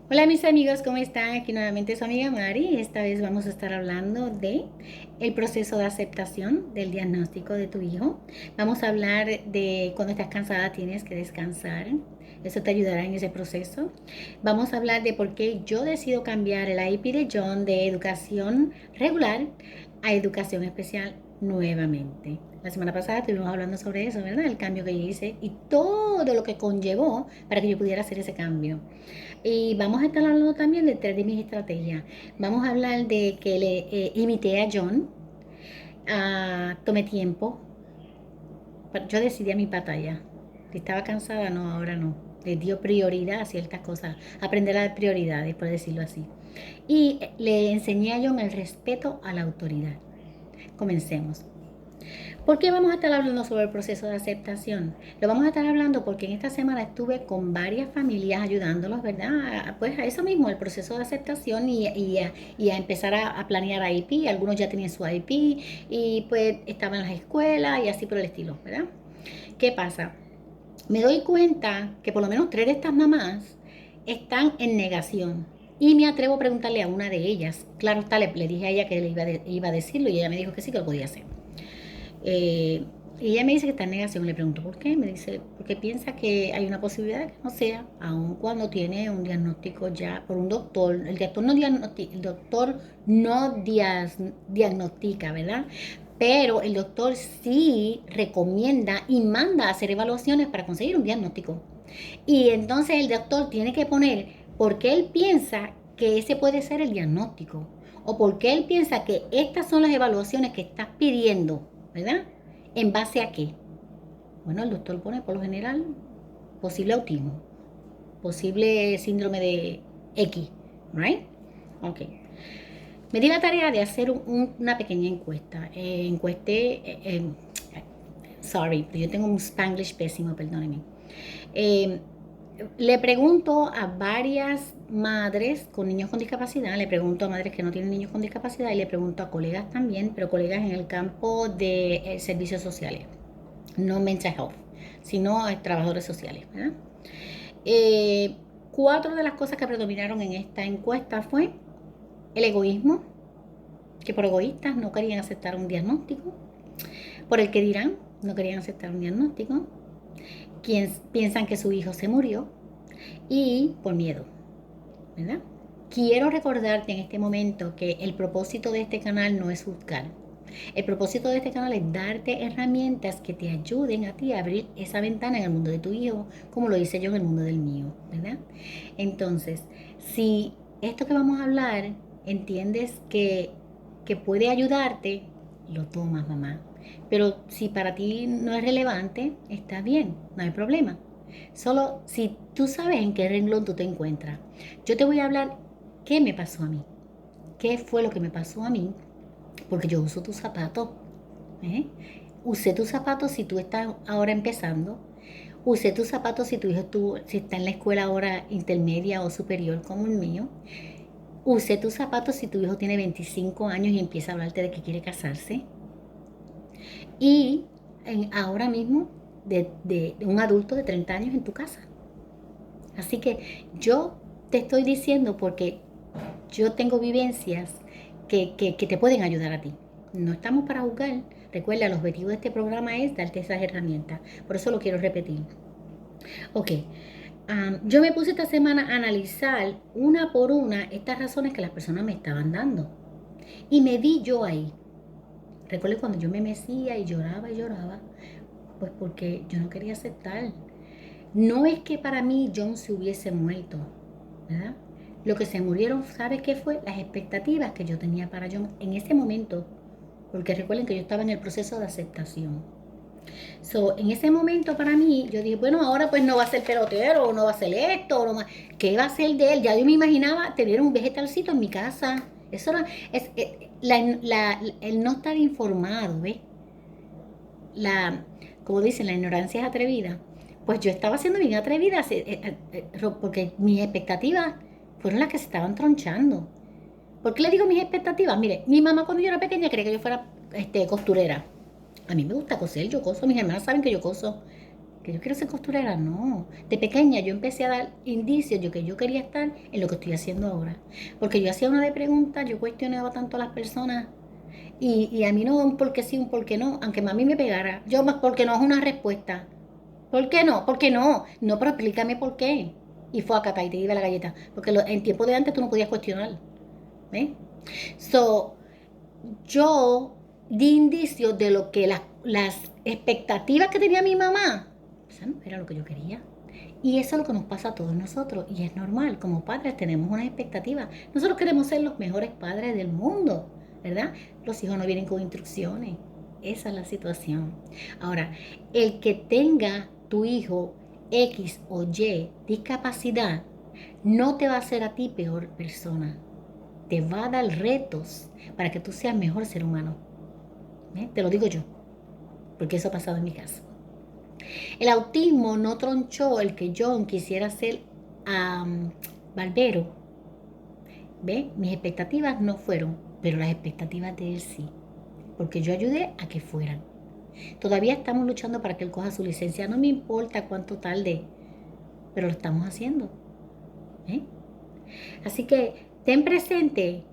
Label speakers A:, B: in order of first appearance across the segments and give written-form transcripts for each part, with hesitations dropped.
A: Hola mis amigos, ¿cómo están? Aquí nuevamente su amiga Mari. Esta vez vamos a estar hablando de el proceso de aceptación del diagnóstico de tu hijo. Vamos a hablar de cuando estás cansada tienes que descansar. Eso te ayudará en ese proceso. Vamos a hablar de por qué yo decido cambiar el IEP de John de educación regular a educación especial nuevamente. La semana pasada estuvimos hablando sobre eso, ¿verdad? El cambio que yo hice y todo lo que conllevó para que yo pudiera hacer ese cambio. Y vamos a estar hablando también de tres de mis estrategias. Vamos a hablar de que le imité a John, tomé tiempo, yo decidí a mi batalla. Si estaba cansada, no, ahora no. Le dio prioridad a ciertas cosas, aprender a dar prioridades, por decirlo así. Y le enseñé a John el respeto a la autoridad. Comencemos. ¿Por qué vamos a estar hablando sobre el proceso de aceptación? Lo vamos a estar hablando porque en esta semana estuve con varias familias ayudándolos, ¿verdad? Pues a eso mismo, el proceso de aceptación y a empezar a planear IP. Algunos ya tenían su IP y pues estaban en las escuelas y así por el estilo, ¿verdad? ¿Qué pasa? Me doy cuenta que por lo menos tres de estas mamás están en negación. Y me atrevo a preguntarle a una de ellas. Claro está, le dije a ella que le iba a decirlo y ella me dijo que sí, que lo podía hacer. Y ella me dice que está en negación. Le pregunto por qué. Me dice, porque piensa que hay una posibilidad de que no sea, aun cuando tiene un diagnóstico ya por un doctor. El doctor no diagnostica, ¿verdad? Pero el doctor sí recomienda y manda a hacer evaluaciones para conseguir un diagnóstico. Y entonces el doctor tiene que poner por qué él piensa que ese puede ser el diagnóstico. O por qué él piensa que estas son las evaluaciones que estás pidiendo, ¿verdad? ¿En base a qué? Bueno, el doctor pone por lo general posible autismo, posible síndrome de X, ¿right? Ok. Me di la tarea de hacer una pequeña encuesta. Sorry, pero yo tengo un Spanglish pésimo, perdónenme. Eh, Le pregunto a varias madres con niños con discapacidad, le pregunto a madres que no tienen niños con discapacidad y le pregunto a colegas también, pero colegas en el campo de servicios sociales, no mental health, sino a trabajadores sociales, ¿verdad? Eh, Cuatro de las cosas que predominaron en esta encuesta fue el egoísmo, que por egoístas no querían aceptar un diagnóstico, por el que dirán, no querían aceptar un diagnóstico, quienes piensan que su hijo se murió y por miedo, ¿verdad? Quiero recordarte en este momento que el propósito de este canal no es juzgar. El propósito de este canal es darte herramientas que te ayuden a ti a abrir esa ventana en el mundo de tu hijo, como lo hice yo en el mundo del mío, ¿verdad? Entonces, si esto que vamos a hablar entiendes que puede ayudarte, lo tomas, mamá. Pero si para ti no es relevante, está bien, no hay problema. Solo si tú sabes en qué renglón tú te encuentras. Yo te voy a hablar qué me pasó a mí. ¿Qué fue lo que me pasó a mí? Porque yo uso tus zapatos. ¿eh? Usé tus zapatos si tú estás ahora empezando. Usé tus zapatos si tu hijo si está en la escuela ahora intermedia o superior como el mío. Usé tus zapatos si tu hijo tiene 25 años y empieza a hablarte de que quiere casarse. Y ahora mismo de un adulto de 30 años en tu casa. Así que yo te estoy diciendo porque yo tengo vivencias que te pueden ayudar a ti. No estamos para juzgar. Recuerda, el objetivo de este programa es darte esas herramientas. Por eso lo quiero repetir. Ok, yo me puse esta semana a analizar una por una estas razones que las personas me estaban dando. Y me vi yo ahí. Recuerdo cuando yo me mecía y lloraba, pues porque yo no quería aceptar. No es que para mí John se hubiese muerto, ¿verdad? Lo que se murieron, ¿sabes qué fue? Las expectativas que yo tenía para John en ese momento, porque recuerden que yo estaba en el proceso de aceptación. So, en ese momento para mí, yo dije, bueno, ahora pues no va a ser pelotero, no va a ser esto, no va, ¿qué va a ser de él? Ya yo me imaginaba tener un vegetalcito en mi casa. Eso era, el no estar informado, ¿ves? La, como dicen, la ignorancia es atrevida. Pues yo estaba siendo bien atrevida porque mis expectativas fueron las que se estaban tronchando. ¿Por qué le digo mis expectativas? Mire, mi mamá cuando yo era pequeña quería que yo fuera costurera. A mí me gusta coser, yo coso, mis hermanas saben que yo coso. que yo quiero ser costurera, no. De pequeña yo empecé a dar indicios de que yo quería estar en lo que estoy haciendo ahora. Porque yo hacía una de preguntas, yo cuestionaba tanto a las personas y a mí no un por qué sí, un por qué no, aunque mami me pegara. Yo más porque no es una respuesta. ¿Por qué no? ¿Por qué no? No, pero explícame por qué. Y fue acá y te iba la galleta. Porque en tiempo de antes tú no podías cuestionar. ¿Ves? So, yo di indicios de lo que las expectativas que tenía mi mamá, eso no era lo que yo quería. Y eso es lo que nos pasa a todos nosotros. Y es normal, como padres tenemos unas expectativas. Nosotros queremos ser los mejores padres del mundo, ¿verdad? Los hijos no vienen con instrucciones. Esa es la situación. Ahora, el que tenga tu hijo X o Y discapacidad no te va a hacer a ti peor persona. Te va a dar retos para que tú seas mejor ser humano. Te lo digo yo, porque eso ha pasado en mi caso. El autismo no tronchó el que John quisiera ser barbero. ¿Ve? Mis expectativas no fueron, pero las expectativas de él sí, porque yo ayudé a que fueran. Todavía estamos luchando para que él coja su licencia. No me importa cuánto tarde, pero lo estamos haciendo. ¿Eh? Así que ten presente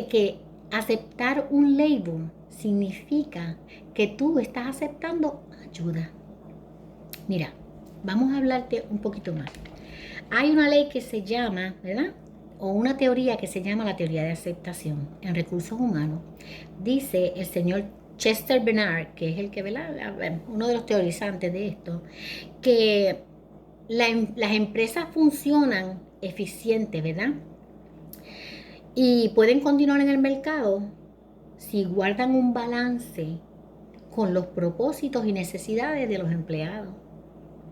A: que aceptar un label significa que tú estás aceptando ayuda. Mira, vamos a hablarte un poquito más. Hay una ley que se llama, ¿verdad? O una teoría que se llama la teoría de aceptación en recursos humanos. Dice el señor Chester Bernard, que es el que, ¿verdad? Uno de los teorizantes de esto, que las empresas funcionan eficiente, ¿verdad? Y pueden continuar en el mercado si guardan un balance con los propósitos y necesidades de los empleados.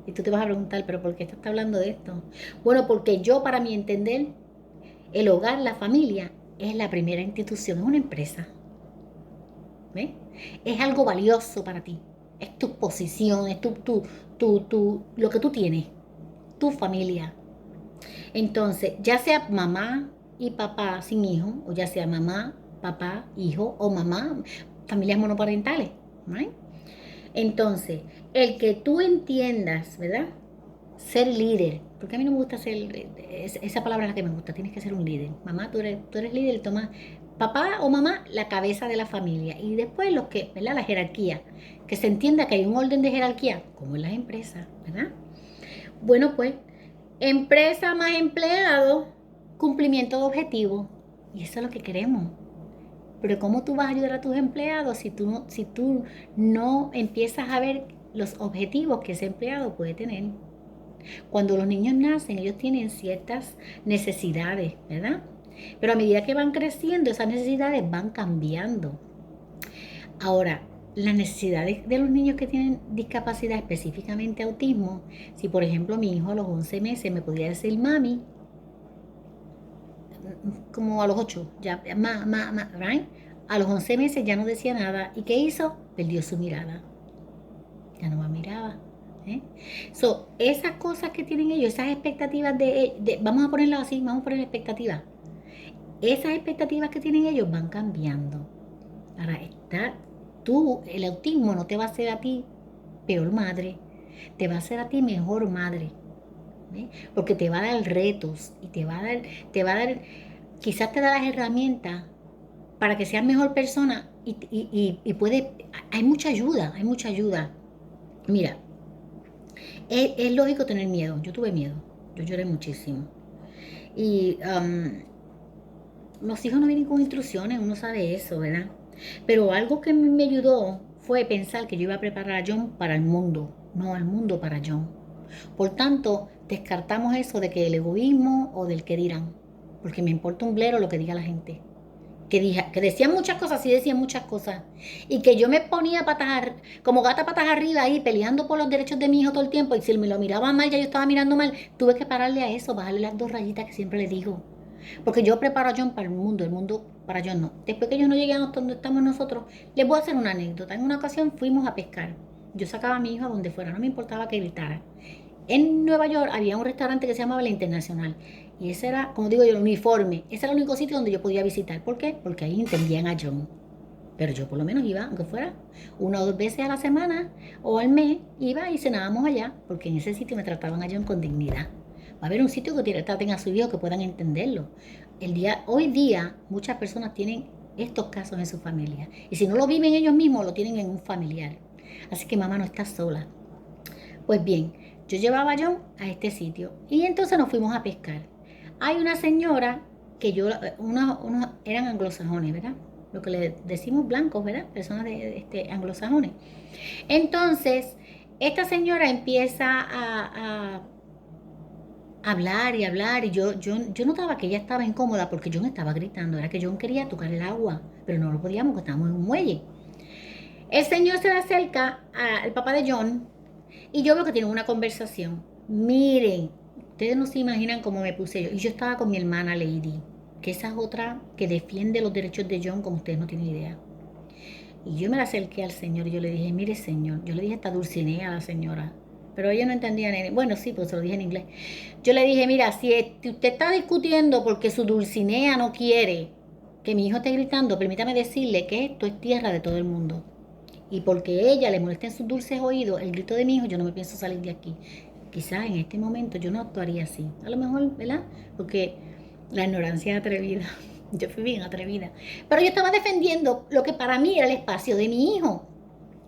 A: Y tú te vas a preguntar, ¿pero por qué estás hablando de esto? Bueno, porque yo, para mi entender, el hogar, la familia, es la primera institución, es una empresa. ¿Ves? Es algo valioso para ti. Es tu posición, es lo que tú tienes, tu familia. Entonces, ya sea mamá y papá sin hijos, o ya sea mamá, papá, hijo, o mamá, familias monoparentales, ¿right? Entonces, el que tú entiendas, ¿verdad? Ser líder, porque a mí no me gusta ser, esa palabra es la que me gusta, tienes que ser un líder. Mamá, tú eres líder, toma, papá o mamá, la cabeza de la familia. Y después los que, ¿verdad? La jerarquía, que se entienda que hay un orden de jerarquía, como en las empresas, ¿verdad? Bueno, pues, empresa más empleado, cumplimiento de objetivos. Y eso es lo que queremos. Pero ¿cómo tú vas a ayudar a tus empleados si tú no empiezas a ver los objetivos que ese empleado puede tener? Cuando los niños nacen, ellos tienen ciertas necesidades, ¿verdad? Pero a medida que van creciendo, esas necesidades van cambiando. Ahora, las necesidades de los niños que tienen discapacidad, específicamente autismo, si por ejemplo mi hijo a los 11 meses me podía decir mami, como a los 8, ya, right? A los 11 meses ya no decía nada. ¿Y qué hizo? Perdió su mirada. Ya no me miraba. Esas cosas que tienen ellos, esas expectativas vamos a ponerlo así, vamos a poner expectativas. Esas expectativas que tienen ellos van cambiando. Ahora, el autismo no te va a hacer a ti peor madre, te va a hacer a ti mejor madre. Porque te va a dar retos y te va a dar, quizás te da las herramientas para que seas mejor persona y hay mucha ayuda. Mira, es lógico tener miedo, yo tuve miedo, yo lloré muchísimo. Y los hijos no vienen con instrucciones, uno sabe eso, ¿verdad? Pero algo que me ayudó fue pensar que yo iba a preparar a John para el mundo, no al mundo para John. Por tanto, descartamos eso de que el egoísmo o del que dirán, porque me importa un blero lo que diga la gente. Que decían muchas cosas, sí decían muchas cosas. Y que yo me ponía como gata patas arriba ahí, peleando por los derechos de mi hijo todo el tiempo. Y si me lo miraba mal, ya yo estaba mirando mal. Tuve que pararle a eso, bajarle las 2 rayitas que siempre le digo. Porque yo preparo a John para el mundo para John no. Después que ellos no lleguen a donde estamos nosotros, les voy a hacer una anécdota. En una ocasión fuimos a pescar. Yo sacaba a mi hijo a donde fuera, no me importaba que gritara. En Nueva York había un restaurante que se llamaba La Internacional. Y ese era, como digo yo, el uniforme. Ese era el único sitio donde yo podía visitar. ¿Por qué? Porque ahí entendían a John. Pero yo por lo menos iba, aunque fuera 1 o 2 veces a la semana o al mes, iba y cenábamos allá, porque en ese sitio me trataban a John con dignidad. Va a haber un sitio que traten a su hijo que puedan entenderlo. Hoy día muchas personas tienen estos casos en su familia. Y si no lo viven ellos mismos, lo tienen en un familiar. Así que mamá no está sola. Pues bien, yo llevaba a John a este sitio y entonces nos fuimos a pescar. Hay una señora que unos eran anglosajones, ¿verdad? Lo que le decimos blancos, ¿verdad? Personas de anglosajones. Entonces, esta señora empieza a hablar y hablar y yo notaba que ella estaba incómoda porque John estaba gritando, era que John quería tocar el agua, pero no lo podíamos porque estábamos en un muelle. El señor se le acerca al papá de John y yo veo que tienen una conversación. Miren, ustedes no se imaginan cómo me puse yo. Y yo estaba con mi hermana Lady, que esa es otra que defiende los derechos de John como ustedes no tienen idea. Y yo me la acerqué al señor y yo le dije, mire señor, yo le dije hasta Dulcinea a la señora, pero ella no entendía, bueno, sí, pues se lo dije en inglés. Yo le dije, mira, si usted está discutiendo porque su Dulcinea no quiere que mi hijo esté gritando, permítame decirle que esto es tierra de todo el mundo. Y porque ella le molesta en sus dulces oídos el grito de mi hijo, yo no me pienso salir de aquí. Quizás en este momento yo no actuaría así. A lo mejor, ¿verdad? Porque la ignorancia es atrevida. Yo fui bien atrevida. Pero yo estaba defendiendo lo que para mí era el espacio de mi hijo.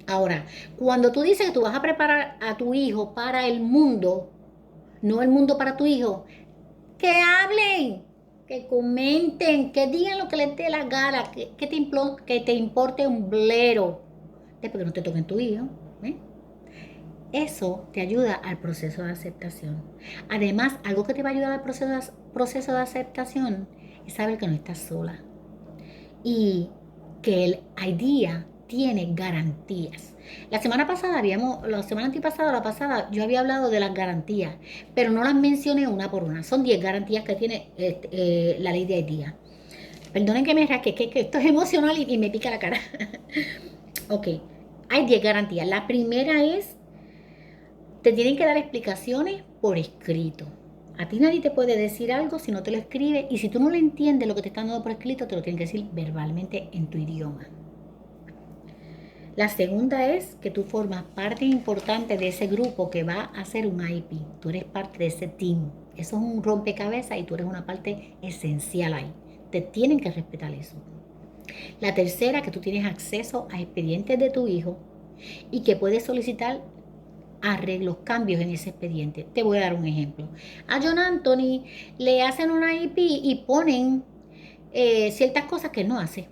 A: Ahora, cuando tú dices que tú vas a preparar a tu hijo para el mundo, no el mundo para tu hijo, que hablen, que comenten, que digan lo que les dé la gana, que te importe un blero, después que no te toquen tu hijo. ¿eh? Eso te ayuda al proceso de aceptación. Además, algo que te va a ayudar al proceso de aceptación es saber que no estás sola y que el IDEA tiene garantías. La semana antipasada, la pasada, yo había hablado de las garantías, pero no las mencioné una por una. Son 10 garantías que tiene la ley de IDEA. Perdonen que me rasque, que esto es emocional y me pica la cara. Ok, hay 10 garantías. La primera es, te tienen que dar explicaciones por escrito. A ti nadie te puede decir algo si no te lo escribe y si tú no le entiendes lo que te están dando por escrito, te lo tienen que decir verbalmente en tu idioma. La segunda es que tú formas parte importante de ese grupo que va a hacer un IP. Tú eres parte de ese team. Eso es un rompecabezas y tú eres una parte esencial ahí. Te tienen que respetar eso. La tercera, que tú tienes acceso a expedientes de tu hijo y que puedes solicitar arreglos, cambios en ese expediente. Te voy a dar un ejemplo. A John Anthony le hacen una IP y ponen ciertas cosas que no hace.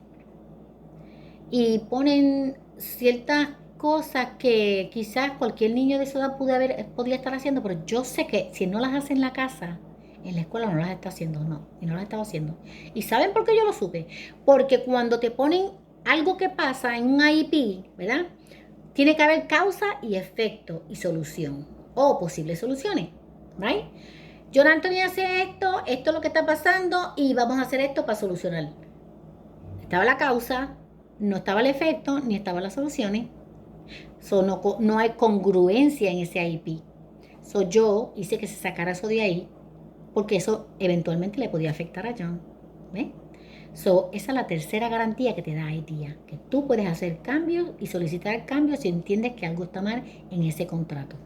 A: Y ponen ciertas cosas que quizás cualquier niño de su edad podía estar haciendo, pero yo sé que si no las hace en la casa, en la escuela no las está haciendo, no, y no las estaba haciendo. ¿Y saben por qué yo lo supe? Porque cuando te ponen algo que pasa en un IP, ¿verdad? Tiene que haber causa y efecto y solución, o posibles soluciones, ¿right? John Anthony hace esto, esto es lo que está pasando y vamos a hacer esto para solucionar. Estaba la causa, no estaba el efecto, ni estaban las soluciones. No hay congruencia en ese IP. Yo hice que se sacara eso de ahí, porque eso eventualmente le podía afectar a John. ¿Ves? Esa es la tercera garantía que te da IDEA, que tú puedes hacer cambios y solicitar cambios si entiendes que algo está mal en ese contrato.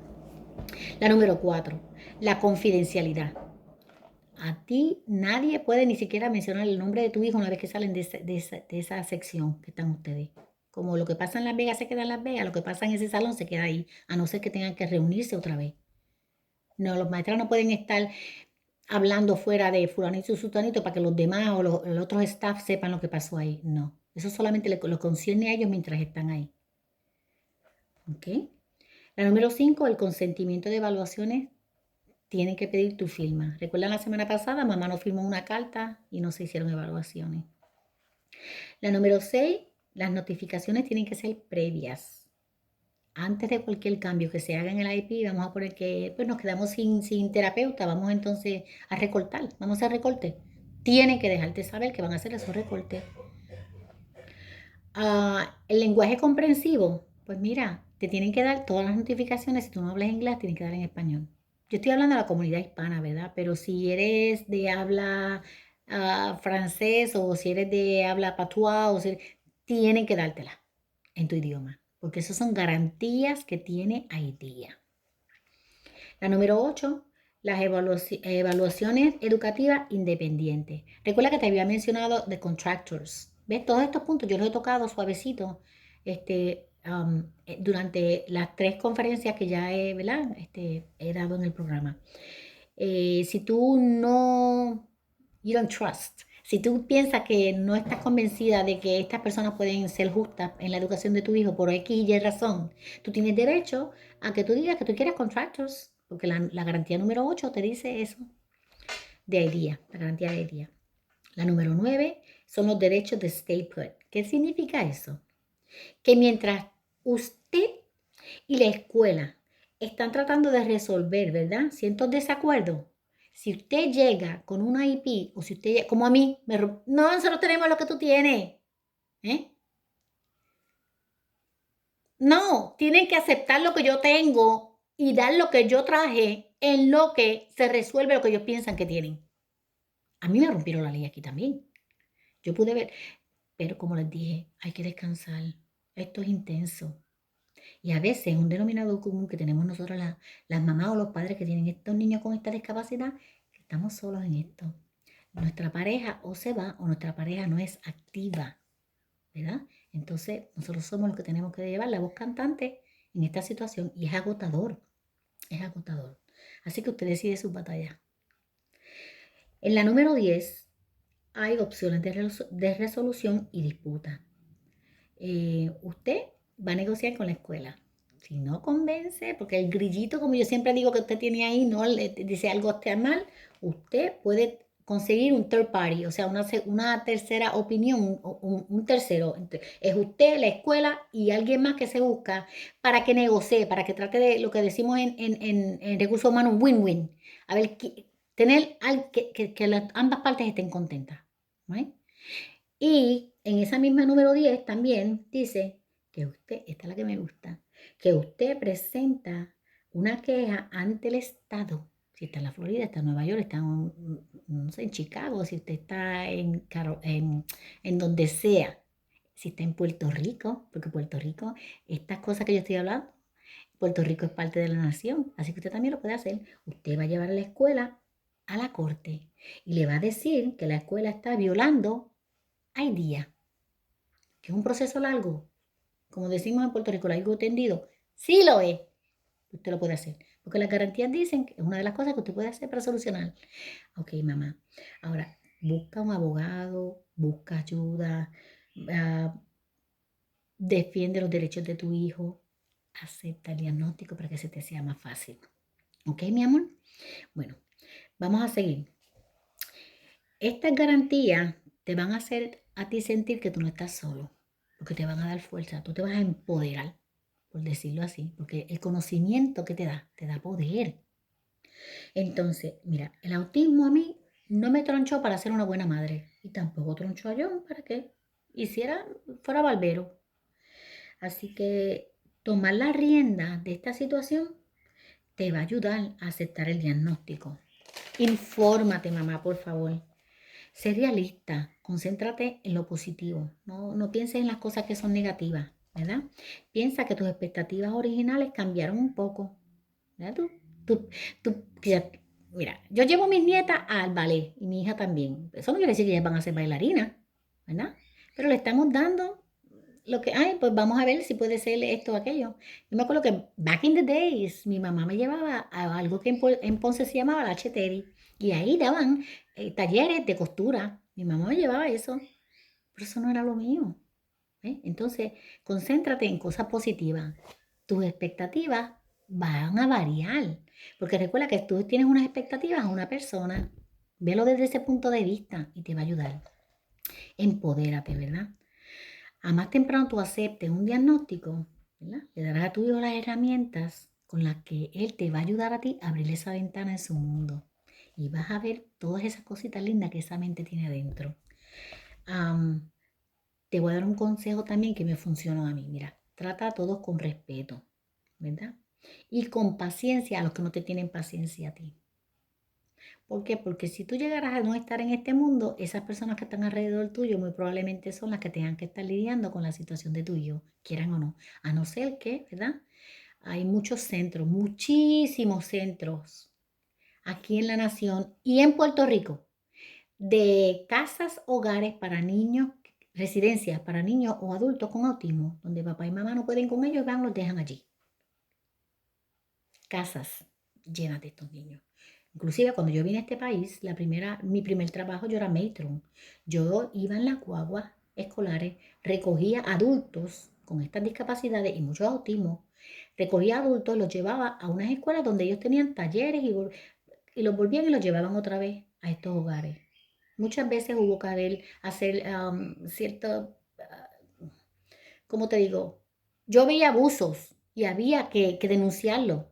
A: La número 4, la confidencialidad. A ti nadie puede ni siquiera mencionar el nombre de tu hijo una vez que salen de esa sección que están ustedes. Como lo que pasa en Las Vegas se queda en Las Vegas, lo que pasa en ese salón se queda ahí, a no ser que tengan que reunirse otra vez. No, los maestros no pueden estar hablando fuera de fulanito y sutanito para que los demás o los otros staff sepan lo que pasó ahí. No, eso solamente lo concierne a ellos mientras están ahí. ¿Ok? La número 5, el consentimiento de evaluaciones. Tienen que pedir tu firma. ¿Recuerdan la semana pasada? Mamá nos firmó una carta y no se hicieron evaluaciones. La número 6, las notificaciones tienen que ser previas. Antes de cualquier cambio que se haga en el IP, vamos a poner que pues nos quedamos sin terapeuta, vamos entonces a recortar, vamos a hacer recorte. Tienen que dejarte saber que van a hacer esos recortes. El lenguaje comprensivo, pues mira, te tienen que dar todas las notificaciones. Si tú no hablas inglés, tienen que dar en español. Yo estoy hablando de la comunidad hispana, ¿verdad? Pero si eres de habla francés o si eres de habla patois, tienen que dártela en tu idioma, porque esas son garantías que tiene IDEA. La número 8, las evaluaciones educativas independientes. Recuerda que te había mencionado de contractors. ¿Ves? Todos estos puntos yo los he tocado suavecito durante las 3 conferencias que ya he, ¿verdad? He dado en el programa. Si tú no, you don't trust, si tú piensas que no estás convencida de que estas personas pueden ser justas en la educación de tu hijo por X y Y razón, tú tienes derecho a que tú digas que tú quieres contractors, porque la garantía número 8 te dice eso, de IDEA, la garantía de IDEA. La número 9 son los derechos de stay put. ¿Qué significa eso? Que mientras usted y la escuela están tratando de resolver, ¿verdad? Ciertos desacuerdos. Si usted llega con una IP o si usted, como a mí, no, nosotros tenemos lo que tú tienes. ¿Eh? No, tienen que aceptar lo que yo tengo y dar lo que yo traje en lo que se resuelve lo que ellos piensan que tienen. A mí me rompieron la ley aquí también. Yo pude ver, pero como les dije, hay que descansar. Esto es intenso. Y a veces un denominador común que tenemos nosotros las mamás o los padres que tienen estos niños con esta discapacidad, que estamos solos en esto. Nuestra pareja o se va o nuestra pareja no es activa, ¿verdad? Entonces nosotros somos los que tenemos que llevar la voz cantante en esta situación y es agotador, es agotador. Así que usted decide sus batallas. En la número 10 hay opciones de resolución y disputa. Usted va a negociar con la escuela. Si no convence, porque el grillito, como yo siempre digo que usted tiene ahí, no le dice algo a usted mal, usted puede conseguir un third party, o sea, una tercera opinión, un tercero. Es usted, la escuela y alguien más que se busca para que negocie, para que trate de lo que decimos en recursos humanos, win-win. A ver, tener que ambas partes estén contentas. ¿No? Y en esa misma número 10 también dice que usted, esta es la que me gusta, que usted presenta una queja ante el Estado. Si está en la Florida, está en Nueva York, está en, no sé, en Chicago, si usted está en donde sea, si está en Puerto Rico, porque Puerto Rico, estas cosas que yo estoy hablando, Puerto Rico es parte de la nación, así que usted también lo puede hacer. Usted va a llevar a la escuela a la corte y le va a decir que la escuela está violando IDEA, que es un proceso largo, como decimos en Puerto Rico, largo tendido, sí lo es. Usted lo puede hacer, porque las garantías dicen que es una de las cosas que usted puede hacer para solucionar. Ok, mamá. Ahora, busca un abogado, busca ayuda, uh, defiende los derechos de tu hijo, acepta el diagnóstico para que se te sea más fácil. Ok, mi amor. Bueno, vamos a seguir. Estas garantías te van a hacer a ti sentir que tú no estás solo, porque te van a dar fuerza, tú te vas a empoderar, por decirlo así, porque el conocimiento que te da poder. Entonces, mira, el autismo a mí no me tronchó para ser una buena madre y tampoco tronchó a John para que fuera barbero. Así que tomar la rienda de esta situación te va a ayudar a aceptar el diagnóstico. Infórmate, mamá, por favor. Sé realista, concéntrate en lo positivo, no pienses en las cosas que son negativas, ¿verdad? Piensa que tus expectativas originales cambiaron un poco, ¿verdad? Mira, yo llevo a mis nietas al ballet y mi hija también. Eso no quiere decir que ellas van a ser bailarinas, ¿verdad? Pero le estamos dando lo que hay, pues vamos a ver si puede ser esto o aquello. Yo me acuerdo que back in the days, mi mamá me llevaba a algo que en Ponce se llamaba la Cheteri, y ahí daban talleres de costura. Mi mamá me llevaba eso, pero eso no era lo mío. ¿Eh? Entonces, concéntrate en cosas positivas. Tus expectativas van a variar, porque recuerda que tú tienes unas expectativas a una persona. Velo desde ese punto de vista y te va a ayudar. Empodérate, ¿verdad? A más temprano tú aceptes un diagnóstico, ¿verdad? Le darás a tu hijo las herramientas con las que él te va a ayudar a ti a abrir esa ventana en su mundo. Y vas a ver todas esas cositas lindas que esa mente tiene adentro. Te voy a dar un consejo también que me funcionó a mí. Mira, trata a todos con respeto, ¿verdad? Y con paciencia a los que no te tienen paciencia a ti. ¿Por qué? Porque si tú llegaras a no estar en este mundo, esas personas que están alrededor tuyo muy probablemente son las que tengan que estar lidiando con la situación de tu hijo, quieran o no. A no ser que, ¿verdad? Hay muchos centros, muchísimos centros aquí en la nación y en Puerto Rico de casas, hogares para niños, residencias para niños o adultos con autismo, donde papá y mamá no pueden con ellos, van, los dejan allí. Casas llenas de estos niños. Inclusive cuando yo vine a este país, mi primer trabajo yo era matron. Yo iba en las guaguas escolares, recogía adultos con estas discapacidades y muchos autismos, recogía adultos, los llevaba a unas escuelas donde ellos tenían talleres y los volvían y los llevaban otra vez a estos hogares. Muchas veces hubo que hacer cierto, ¿cómo te digo? Yo veía abusos y había que denunciarlo.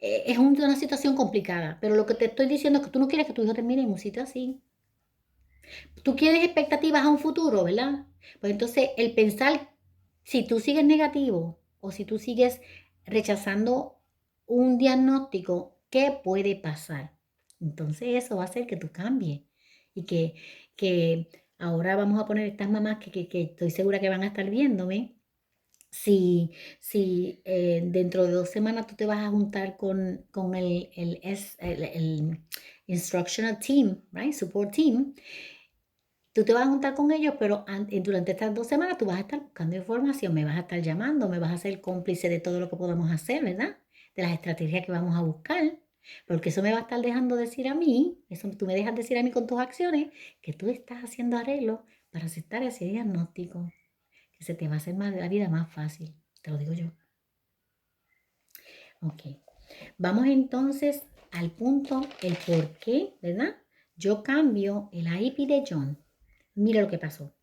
A: Es una situación complicada, pero lo que te estoy diciendo es que tú no quieres que tu hijo termine en un sitio así. Tú quieres expectativas a un futuro, ¿verdad? Pues entonces el pensar, si tú sigues negativo o si tú sigues rechazando un diagnóstico, ¿qué puede pasar? Entonces eso va a hacer que tú cambies y que ahora vamos a poner estas mamás que estoy segura que van a estar viéndome. Si dentro de 2 semanas tú te vas a juntar con el instructional team, right? Support team, tú te vas a juntar con ellos, pero durante estas 2 semanas tú vas a estar buscando información, me vas a estar llamando, me vas a ser cómplice de todo lo que podamos hacer, ¿verdad? De las estrategias que vamos a buscar, porque eso me va a estar dejando decir a mí, eso tú me dejas decir a mí con tus acciones, que tú estás haciendo arreglo para aceptar ese diagnóstico, que se te va a hacer la vida más fácil, te lo digo yo. Ok, vamos entonces al punto, el por qué, ¿verdad? Yo cambio el IP de John. Mira lo que pasó.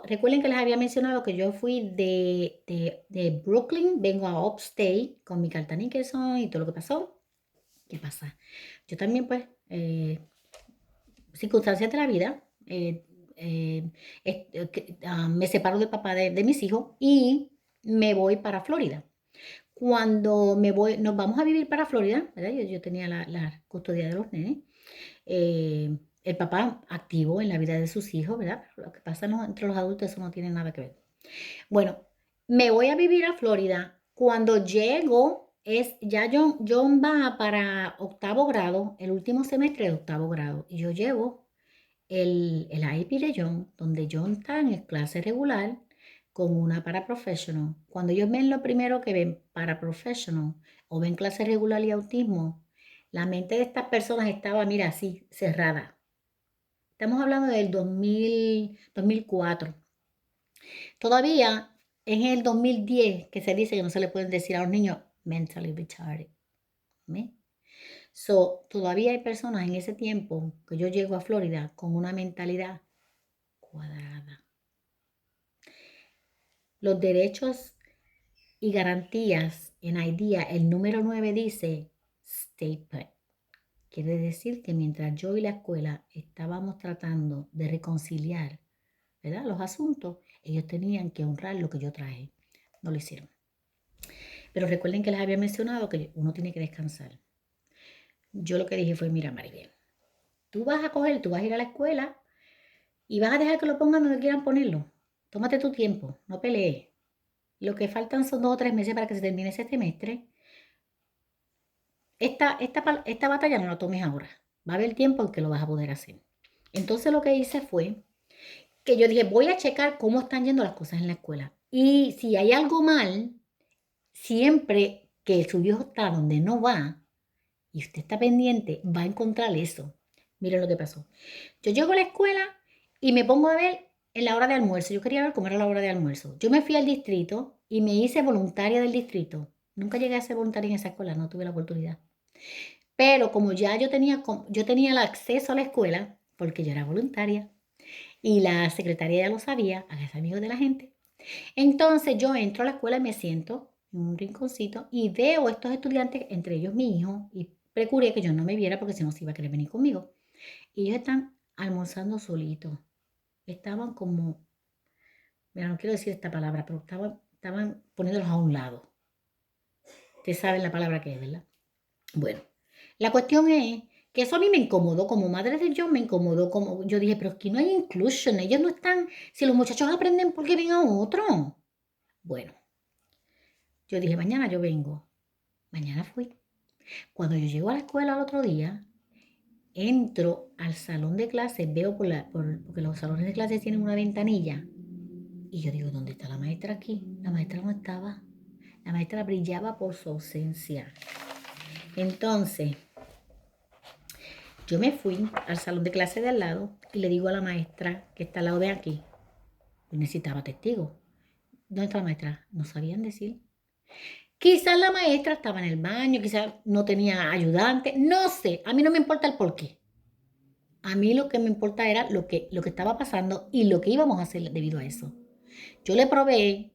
A: Recuerden que les había mencionado que yo fui de Brooklyn, vengo a Upstate con mi carta Nicholson y todo lo que pasó. ¿Qué pasa? Yo también, pues, circunstancias de la vida, me separo del papá de mis hijos y me voy para Florida. Cuando nos vamos a vivir para Florida, ¿verdad? Yo tenía la custodia de los nenes. El papá activo en la vida de sus hijos, ¿verdad? Lo que pasa entre los adultos, eso no tiene nada que ver. Bueno, me voy a vivir a Florida. Cuando llego, ya John va para 8º grado, el último semestre de 8º grado. Y yo llevo el IP de John, donde John está en clase regular con una paraprofessional. Cuando ellos ven lo primero que ven paraprofessional o ven clase regular y autismo, la mente de estas personas estaba, mira, así, cerrada. Estamos hablando del 2004. Todavía en el 2010 que se dice que no se le pueden decir a los niños mentally retarded. ¿Ve? Todavía hay personas en ese tiempo que yo llego a Florida con una mentalidad cuadrada. Los derechos y garantías en IDEA, el número 9 dice stay put. Quiere decir que mientras yo y la escuela estábamos tratando de reconciliar, ¿verdad?, los asuntos, ellos tenían que honrar lo que yo traje. No lo hicieron. Pero recuerden que les había mencionado que uno tiene que descansar. Yo lo que dije fue, mira, Maribel, tú vas a ir a la escuela y vas a dejar que lo pongan donde quieran ponerlo. Tómate tu tiempo, no pelees. Lo que faltan son 2 o 3 meses para que se termine ese semestre. Esta batalla no la tomes ahora. Va a haber tiempo en que lo vas a poder hacer. Entonces lo que hice fue que yo dije, voy a checar cómo están yendo las cosas en la escuela. Y si hay algo mal, siempre que su hijo está donde no va y usted está pendiente, va a encontrar eso. Miren lo que pasó. Yo llego a la escuela y me pongo a ver en la hora de almuerzo. Yo quería ver cómo era la hora de almuerzo. Yo me fui al distrito y me hice voluntaria del distrito. Nunca llegué a ser voluntaria en esa escuela, no tuve la oportunidad. Pero como ya yo tenía el acceso a la escuela, porque yo era voluntaria, y la secretaria ya lo sabía, hágase amigos de la gente. Entonces yo entro a la escuela y me siento en un rinconcito y veo a estos estudiantes, entre ellos mi hijo, y procuré que yo no me viera porque si no se iba a querer venir conmigo. Y ellos están almorzando solitos. Estaban como, mira, no quiero decir esta palabra, pero estaban poniéndolos a un lado. Ustedes saben la palabra que es, ¿verdad? Bueno, La cuestión es que eso a mí me incomodó, como madre de John me incomodó, como yo dije, pero aquí no hay inclusion, ellos no están, si los muchachos aprenden porque ven a otro. Bueno, yo dije, mañana yo vengo. Mañana fui. Cuando yo llego a la escuela el otro día, entro al salón de clases, veo porque los salones de clases tienen una ventanilla. Y yo digo, ¿dónde está la maestra aquí? La maestra no estaba. La maestra brillaba por su ausencia. Entonces, yo me fui al salón de clases de al lado y le digo a la maestra que está al lado de aquí. Necesitaba testigos. ¿Dónde está la maestra? No sabían decir. Quizás la maestra estaba en el baño, quizás no tenía ayudante, no sé, a mí no me importa el por qué. A mí lo que me importa era lo que estaba pasando y lo que íbamos a hacer debido a eso. Yo le probé,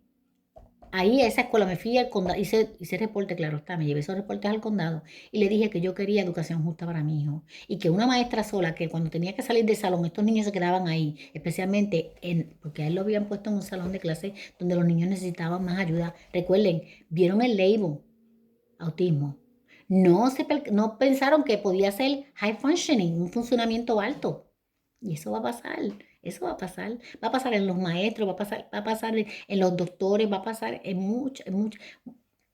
A: ahí a esa escuela me fui al condado, hice reporte, claro está, me llevé esos reportes al condado y le dije que yo quería educación justa para mi hijo y que una maestra sola, que cuando tenía que salir del salón, estos niños se quedaban ahí, especialmente porque a él lo habían puesto en un salón de clase donde los niños necesitaban más ayuda. Recuerden, vieron el label, autismo. No pensaron que podía ser high functioning, un funcionamiento alto. Y eso va a pasar, eso va a pasar. Va a pasar en los maestros, va a pasar en los doctores, va a pasar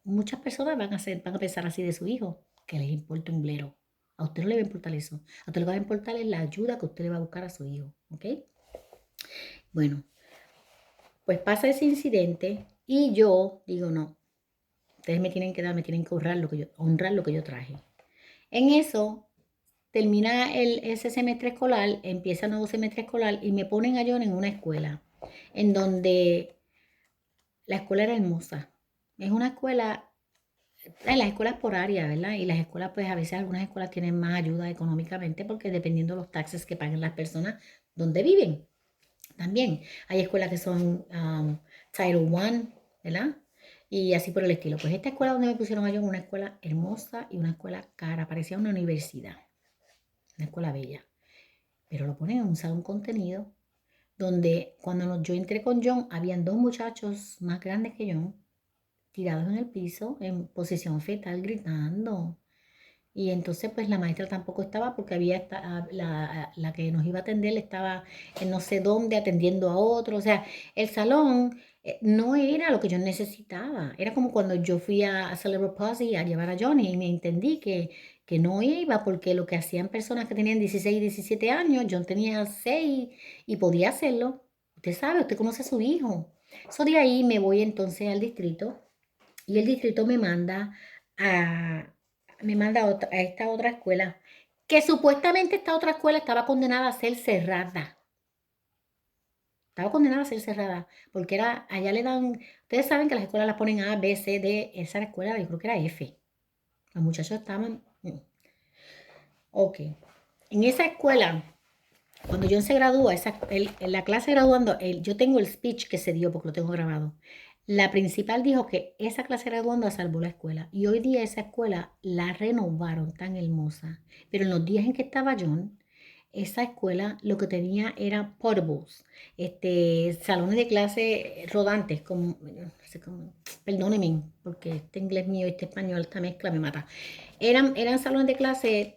A: muchas personas van a pensar así de su hijo, que les importa un blero. A usted no le va a importar eso. A usted lo que va a importar es la ayuda que usted le va a buscar a su hijo. ¿Ok? Bueno, pues pasa ese incidente y yo digo, no, ustedes me tienen que honrar lo que yo traje. En eso, termina ese semestre escolar, empieza el nuevo semestre escolar y me ponen a John en una escuela, en donde la escuela era hermosa. Es una escuela, las escuelas por área, ¿verdad? Y las escuelas, pues a veces algunas escuelas tienen más ayuda económicamente porque dependiendo de los taxes que paguen las personas donde viven. También hay escuelas que son Title I, ¿verdad? Y así por el estilo. Pues esta escuela donde me pusieron a John, una escuela hermosa y una escuela cara, parecía una universidad, una escuela bella. Pero lo ponen en un salón contenido donde cuando yo entré con John, habían dos muchachos más grandes que yo, tirados en el piso, en posición fetal, gritando. Y entonces pues la maestra tampoco estaba porque la que nos iba a atender estaba en no sé dónde atendiendo a otro. O sea, el salón no era lo que yo necesitaba. Era como cuando yo fui a Cerebral Palsy a llevar a Johnny y me entendí que no iba porque lo que hacían personas que tenían 16 y 17 años, John tenía 6 y podía hacerlo. Usted sabe, usted conoce a su hijo. So de ahí me voy entonces al distrito y el distrito a, me manda a esta otra escuela, que supuestamente esta otra escuela estaba condenada a ser cerrada. Estaba condenada a ser cerrada, porque allá le dan, ustedes saben que las escuelas las ponen A, B, C, D, esa escuela yo creo que era F. Los muchachos estaban, ok. En esa escuela, cuando John se gradúa, en la clase graduando, yo tengo el speech que se dio porque lo tengo grabado. La principal dijo que esa clase graduando salvó la escuela. Y hoy día esa escuela la renovaron tan hermosa. Pero en los días en que estaba John, esa escuela lo que tenía era portables, salones de clase rodantes, como, no sé cómo, perdónenme, porque este inglés mío y este español, esta mezcla me mata. Eran salones de clase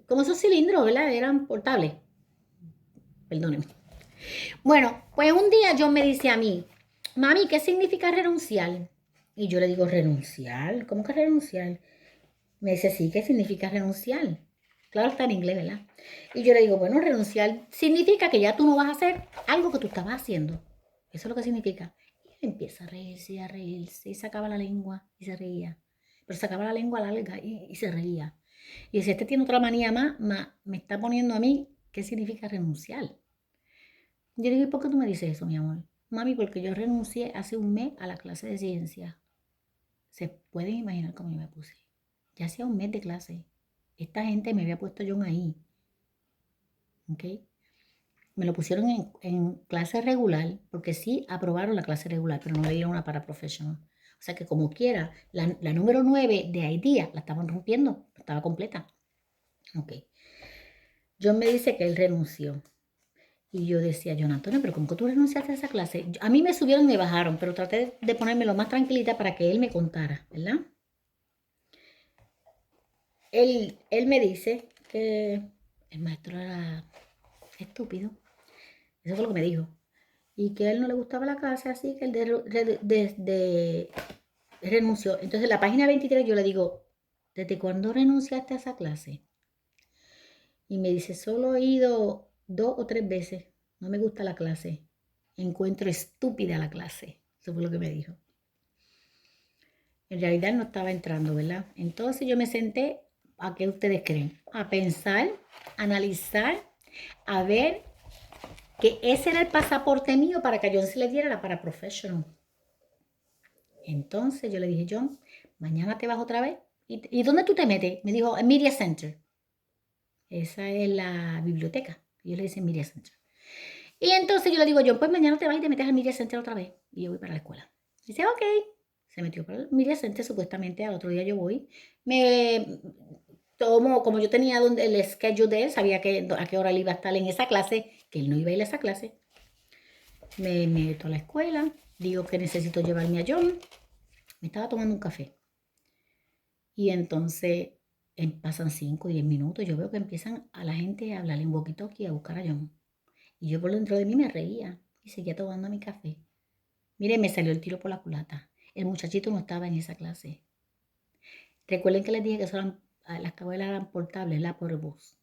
A: como esos cilindros, ¿verdad? Eran portables. Perdónenme. Bueno, pues un día John me dice a mí, mami, ¿qué significa renunciar? Y yo le digo, ¿renunciar? ¿Cómo que renunciar? Me dice, sí, ¿qué significa renunciar? Claro, está en inglés, ¿verdad? Y yo le digo, bueno, renunciar significa que ya tú no vas a hacer algo que tú estabas haciendo. Eso es lo que significa. Y él empieza a reírse, y sacaba la lengua y se reía. Pero sacaba la lengua larga y se reía. Y dice, este tiene otra manía más, me está poniendo a mí, ¿qué significa renunciar? Yo le digo, ¿y por qué tú me dices eso, mi amor? Mami, porque yo renuncié hace un mes a la clase de ciencia. Se pueden imaginar cómo yo me puse. Ya hacía un mes de clase. Esta gente me había puesto John ahí. ¿Ok? Me lo pusieron en clase regular, porque sí aprobaron la clase regular, pero no le dieron una para professional. O sea que como quiera, la número 9 de IDEA la estaban rompiendo, no estaba completa. Ok. John me dice que él renunció. Y yo decía, John Antonio, pero ¿cómo que tú renunciaste a esa clase? A mí me subieron y me bajaron, pero traté de ponerme lo más tranquilita para que él me contara, ¿verdad? él me dice que el maestro era estúpido. Eso fue lo que me dijo. Y que a él no le gustaba la clase, así que él renunció. Entonces, en la página 23 yo le digo, ¿desde cuándo renunciaste a esa clase? Y me dice, solo he ido 2 o 3 veces. No me gusta la clase. Encuentro estúpida la clase. Eso fue lo que me dijo. En realidad no estaba entrando, ¿verdad? Entonces yo me senté, ¿a qué ustedes creen? A pensar, a analizar, a ver que ese era el pasaporte mío para que a John se le diera la paraprofessional. Entonces yo le dije, John, mañana te vas otra vez. ¿Y dónde tú te metes? Me dijo, en Media Center. Esa es la biblioteca. Yo le dije Media Center. Y entonces yo le digo, John, pues mañana te vas y te metes al Media Center otra vez. Y yo voy para la escuela. Dice, ok. Se metió para el Media Center, supuestamente al otro día yo voy. Me tomo, como yo tenía el schedule de él, sabía a qué hora él iba a estar en esa clase, que él no iba a ir a esa clase. Me meto a la escuela, digo que necesito llevarme a John. Me estaba tomando un café. Y entonces pasan 5 o 10 minutos. Yo veo que empiezan a la gente a hablar en walkie-talkie, a buscar a John. Y yo por dentro de mí me reía y seguía tomando mi café. Mire, me salió el tiro por la culata. El muchachito no estaba en esa clase. Recuerden que les dije que las escuelas eran portables, la por bus.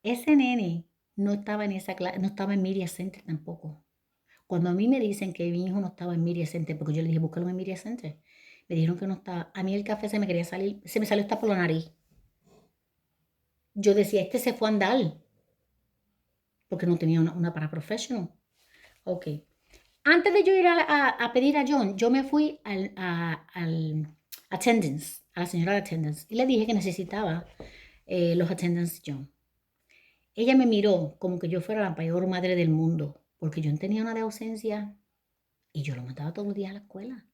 A: Ese nene no estaba en esa clase, no estaba en Media Center tampoco. Cuando a mí me dicen que mi hijo no estaba en Media Center, porque yo le dije, búscalo en Media Center, me dijeron que no estaba. A mí el café se me quería salir, se me salió hasta por la nariz. Yo decía, este se fue a andar, porque no tenía una paraprofessional. Ok. Antes de yo ir a pedir a John, yo me fui al attendance, a la señora de attendance, y le dije que necesitaba los attendance John. Ella me miró como que yo fuera la peor madre del mundo, porque yo tenía una de ausencia y yo lo mandaba todos los días a la escuela.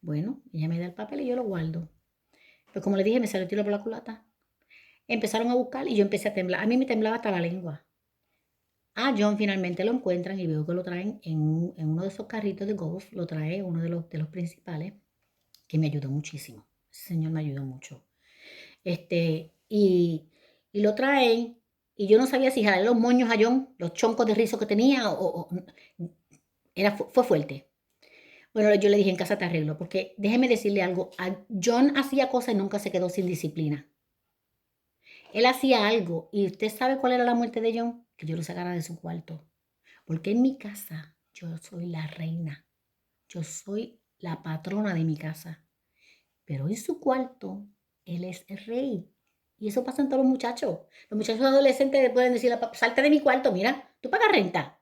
A: Bueno, ella me da el papel y yo lo guardo. Pues como le dije, me salió el tiro por la culata. Empezaron a buscar y yo empecé a temblar. A mí me temblaba hasta la lengua. A John finalmente lo encuentran y veo que lo traen en uno de esos carritos de golf. Lo trae uno de los principales, que me ayudó muchísimo. Ese señor me ayudó mucho. Y lo traen y yo no sabía si jalar los moños a John, los choncos de rizo que tenía fue fuerte. Bueno, yo le dije, en casa te arreglo, porque déjeme decirle algo, John hacía cosas y nunca se quedó sin disciplina. Él hacía algo y usted sabe cuál era la muerte de John, que yo lo sacara de su cuarto. Porque en mi casa yo soy la reina, yo soy la patrona de mi casa. Pero en su cuarto él es el rey. Y eso pasa en todos los muchachos. Los muchachos adolescentes pueden decir, salte de mi cuarto, mira, tú pagas renta,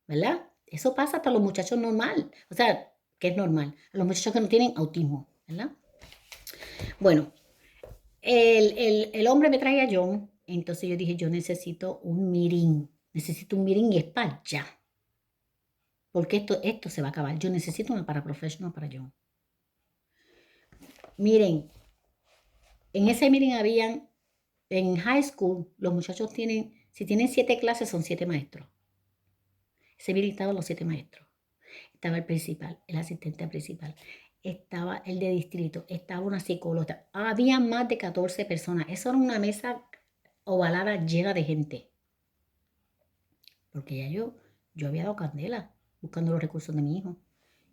A: ¿verdad? Eso pasa hasta los muchachos normal. O sea, que es normal. A los muchachos que no tienen autismo, ¿verdad? Bueno, el hombre me trae a John. Entonces yo dije, yo necesito un meeting. Necesito un meeting y es para allá. Porque esto se va a acabar. Yo necesito una paraprofessional para John. Miren, en ese meeting en high school, los muchachos si tienen 7 clases, son 7 maestros. Ese meeting estaban los 7 maestros. Estaba el principal, el asistente principal, estaba el de distrito, estaba una psicóloga. Había más de 14 personas. Eso era una mesa ovalada llena de gente. Porque ya yo había dado candela buscando los recursos de mi hijo.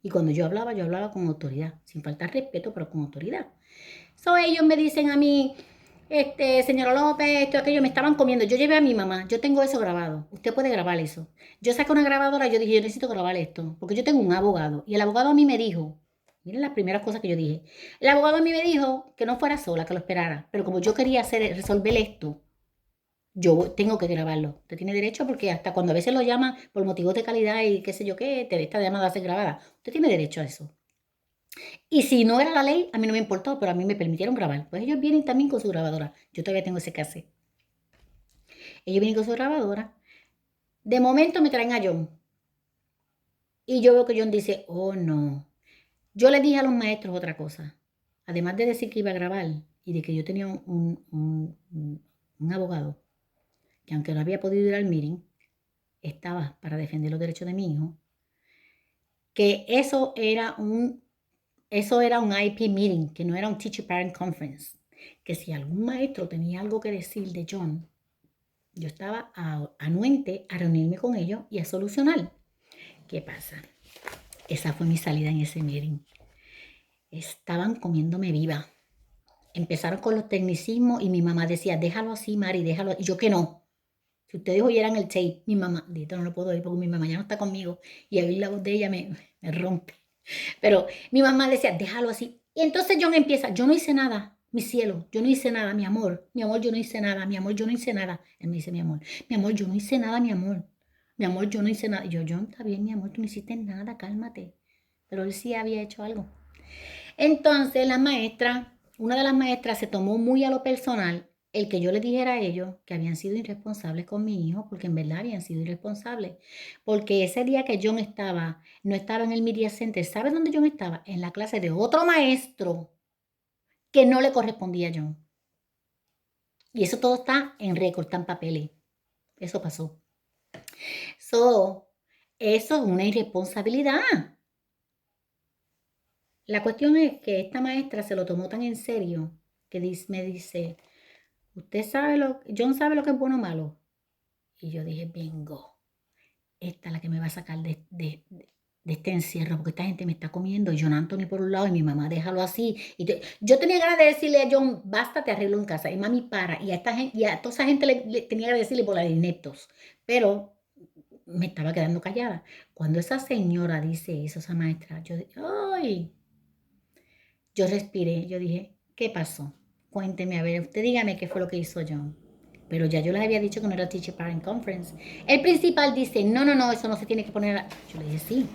A: Y cuando yo hablaba con autoridad, sin faltar respeto, pero con autoridad. Ellos me dicen a mí, señora López, esto, aquello, me estaban comiendo. Yo llevé a mi mamá, yo tengo eso grabado. Usted puede grabar eso. Yo saqué una grabadora, yo dije, yo necesito grabar esto, porque yo tengo un abogado. Y el abogado a mí me dijo, miren las primeras cosas que yo dije. El abogado a mí me dijo que no fuera sola, que lo esperara. Pero como yo quería resolver esto, yo tengo que grabarlo. Usted tiene derecho porque hasta cuando a veces lo llaman por motivos de calidad y qué sé yo qué, esta llamada va a ser grabada. Usted tiene derecho a eso. Y si no era la ley, a mí no me importó, pero a mí me permitieron grabar. Pues ellos vienen también con su grabadora. Yo todavía tengo ese cassette. Ellos vienen con su grabadora. De momento me traen a John. Y yo veo que John dice, oh no. Yo le dije a los maestros otra cosa. Además de decir que iba a grabar y de que yo tenía un abogado, que aunque no había podido ir al meeting, estaba para defender los derechos de mi hijo, que eso era un IP meeting, que no era un Teacher Parent Conference. que si algún maestro tenía algo que decir de John, yo estaba anuente a reunirme con ellos y a solucionar. ¿Qué pasa? Esa fue mi salida en ese meeting. Estaban comiéndome viva. Empezaron con los tecnicismos y mi mamá decía, déjalo así, Mari, déjalo. Y yo que no. Si ustedes oyeran el tape, mi mamá, no lo puedo oír porque mi mamá ya no está conmigo y oír la voz de ella me rompe. Pero mi mamá decía, déjalo así. Y entonces John empieza, yo no hice nada, mi cielo, yo no hice nada, mi amor, yo no hice nada, mi amor, yo no hice nada. Él me dice, mi amor, yo no hice nada, mi amor, yo no hice nada. Y yo, John, está bien, mi amor, tú no hiciste nada, cálmate. Pero él sí había hecho algo. Entonces la maestra, una de las maestras se tomó muy a lo personal el que yo les dijera a ellos que habían sido irresponsables con mi hijo, porque en verdad habían sido irresponsables. Porque ese día que John no estaba en el Media Center, ¿sabe dónde John estaba? En la clase de otro maestro que no le correspondía a John. Y eso todo está en récord, está en papeles. Eso pasó. Eso es una irresponsabilidad. La cuestión es que esta maestra se lo tomó tan en serio que me dice, John sabe lo que es bueno o malo. Y yo dije, bingo, esta es la que me va a sacar de este encierro, porque esta gente me está comiendo, y John Anthony por un lado, y mi mamá, déjalo así. Yo tenía ganas de decirle a John, basta, te arreglo en casa, y mami, para. Y a esta gente, y a toda esa gente le tenía que decirle por la de ineptos. Pero me estaba quedando callada. Cuando esa señora dice eso, esa maestra, yo dije, ¡ay! Yo respiré, yo dije, ¿qué pasó? Cuénteme, a ver, usted dígame qué fue lo que hizo John. Pero ya yo les había dicho que no era Teacher Parent Conference. El principal dice, no, eso no se tiene que poner. Yo le dije, sí,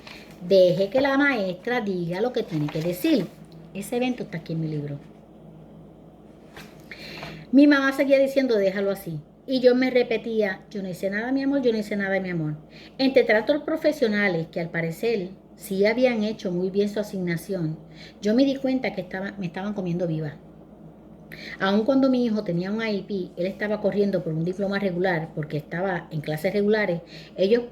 A: deje que la maestra diga lo que tiene que decir. Ese evento está aquí en mi libro. Mi mamá seguía diciendo, déjalo así. Y yo me repetía, yo no hice nada, mi amor, yo no hice nada, mi amor. Entre tratos profesionales que al parecer sí habían hecho muy bien su asignación, yo me di cuenta que me estaban comiendo viva. Aun cuando mi hijo tenía un IEP, él estaba corriendo por un diploma regular porque estaba en clases regulares, ellos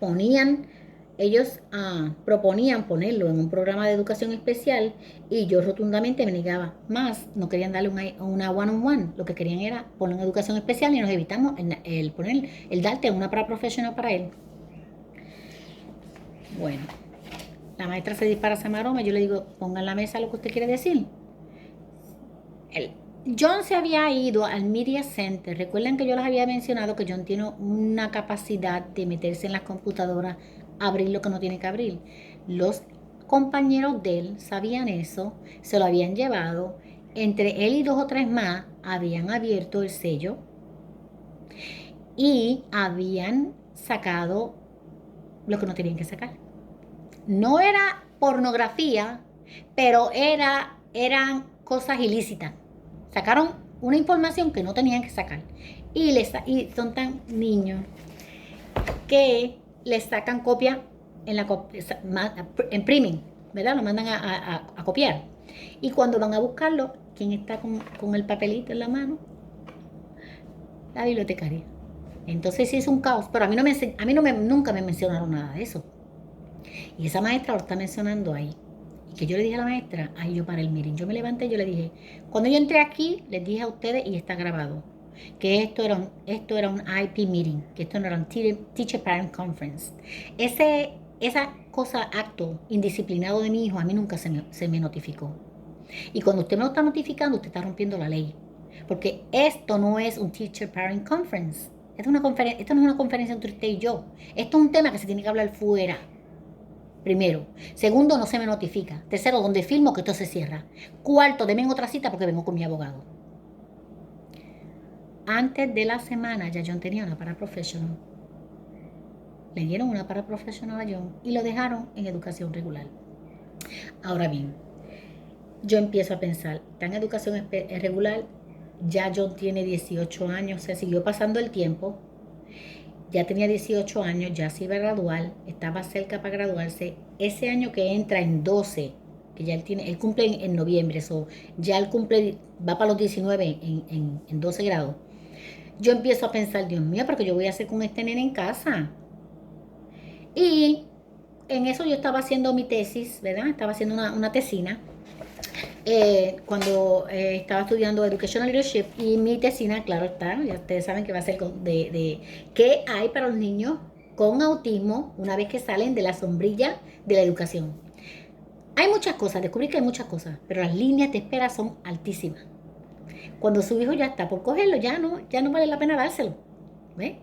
A: proponían ponerlo en un programa de educación especial y yo rotundamente me negaba. Más, no querían darle una one-on-one, lo que querían era poner en educación especial y nos evitamos el darte una paraprofesional para él. Bueno, la maestra se dispara esa maroma, yo le digo, ponga en la mesa lo que usted quiere decir. John se había ido al Media Center. Recuerden que yo les había mencionado que John tiene una capacidad de meterse en las computadoras, abrir lo que no tiene que abrir. Los compañeros de él sabían eso, se lo habían llevado. Entre él y 2 o 3 más habían abierto el sello y habían sacado lo que no tenían que sacar. No era pornografía, pero eran cosas ilícitas. Sacaron una información que no tenían que sacar. Y son tan niños que les sacan copia en printing, ¿verdad? Lo mandan a copiar. Y cuando van a buscarlo, ¿quién está con el papelito en la mano? La bibliotecaria. Entonces sí es un caos, pero a mí nunca me mencionaron nada de eso. Y esa maestra lo está mencionando ahí. Y que yo le dije a la maestra, ahí yo para el meeting, yo me levanté y yo le dije, cuando yo entré aquí, les dije a ustedes, y está grabado, que esto era un IP meeting, que esto no era un Teacher Parent Conference. Esa acto indisciplinado de mi hijo, a mí nunca se me notificó. Y cuando usted me lo está notificando, usted está rompiendo la ley. Porque esto no es un Teacher Parent Conference. Esto no es una conferencia entre usted y yo. Esto es un tema que se tiene que hablar fuera. Primero. Segundo, no se me notifica. Tercero, donde firmo que esto se cierra. Cuarto, denme otra cita porque vengo con mi abogado. Antes de la semana ya John tenía una paraprofessional. Le dieron una paraprofessional a John y lo dejaron en educación regular. Ahora bien, yo empiezo a pensar, está en educación regular, ya John tiene 18 años, se siguió pasando el tiempo, ya tenía 18 años, ya se iba a graduar, estaba cerca para graduarse. Ese año que entra en 12, que ya él cumple en noviembre, ya él va para los 19 en 12 grados. Yo empiezo a pensar, Dios mío, pero ¿qué yo voy a hacer con este nene en casa? Y en eso yo estaba haciendo mi tesis, ¿verdad? Estaba haciendo una tesina. Cuando estaba estudiando Educational Leadership y mi tesina, claro está, ya ustedes saben que va a ser de qué hay para los niños con autismo una vez que salen de la sombrilla de la educación. Hay muchas cosas, descubrí que hay muchas cosas, pero las líneas de espera son altísimas. Cuando su hijo ya está por cogerlo, ya no vale la pena dárselo. ¿Ves?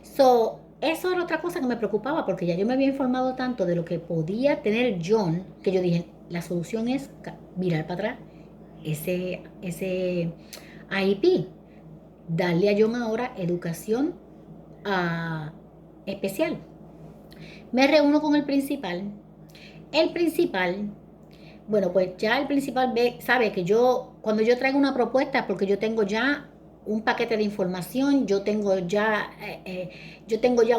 A: Eso era otra cosa que me preocupaba porque ya yo me había informado tanto de lo que podía tener John que yo dije, la solución es virar para atrás ese IEP. Darle a John ahora educación especial. Me reúno con el principal. El principal, bueno, pues ya el principal sabe que cuando yo traigo una propuesta, es porque yo tengo ya un paquete de información, yo tengo ya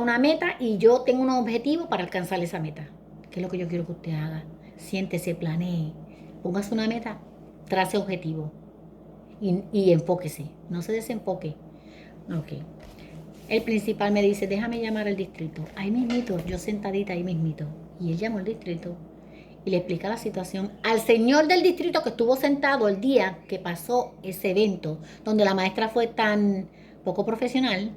A: una meta y yo tengo un objetivo para alcanzar esa meta. ¿Qué es lo que yo quiero que usted haga? Siéntese, planee, póngase una meta, trace objetivo y enfóquese, no se desenfoque. Ok. El principal me dice, déjame llamar al distrito. Ahí mismito, yo sentadita ahí mismito. Y él llamó al distrito y le explica la situación al señor del distrito que estuvo sentado el día que pasó ese evento, donde la maestra fue tan poco profesional,